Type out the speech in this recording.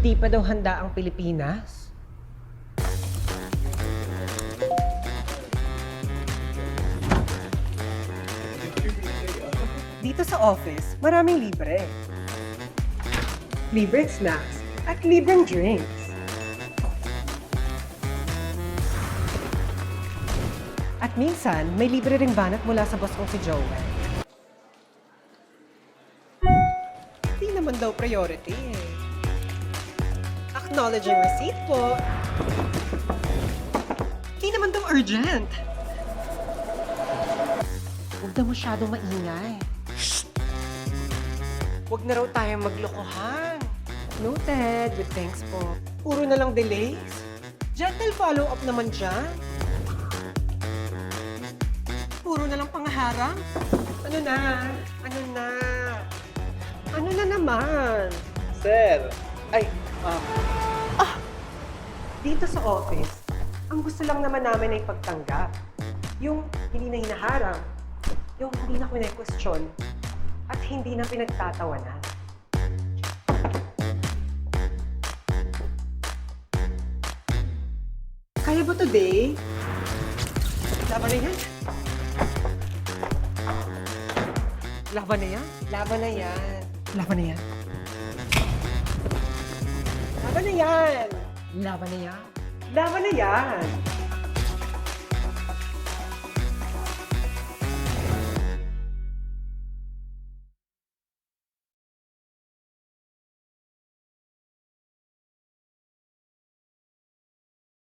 Hindi pa daw handa ang Pilipinas? Dito sa office, maraming libre. Libreng snacks at libreng drinks. At minsan, may libre ring banat mula sa boss kong si Joel. Hindi naman daw priority eh. Acknowledging receipt po. Hindi naman daw urgent. Huwag na masyadong maingay. Huwag na raw tayong maglokohan. Noted, with thanks po. Puro na lang delays. Gentle follow-up naman dyan. Puro na lang pangaharang. Ano na? Ano na? Ano na naman? Sir! Ay, Dito sa office, ang gusto lang naman namin ay pagtanggap. Yung hindi na hinaharang. Yung hindi na kwestiyon at hindi na pinagtatawanan. Kaya ba today? Laban na yan. Laban na yan. Laban na yan. Laban na yan. Laban na yan. Laban na yan. Laban na yan.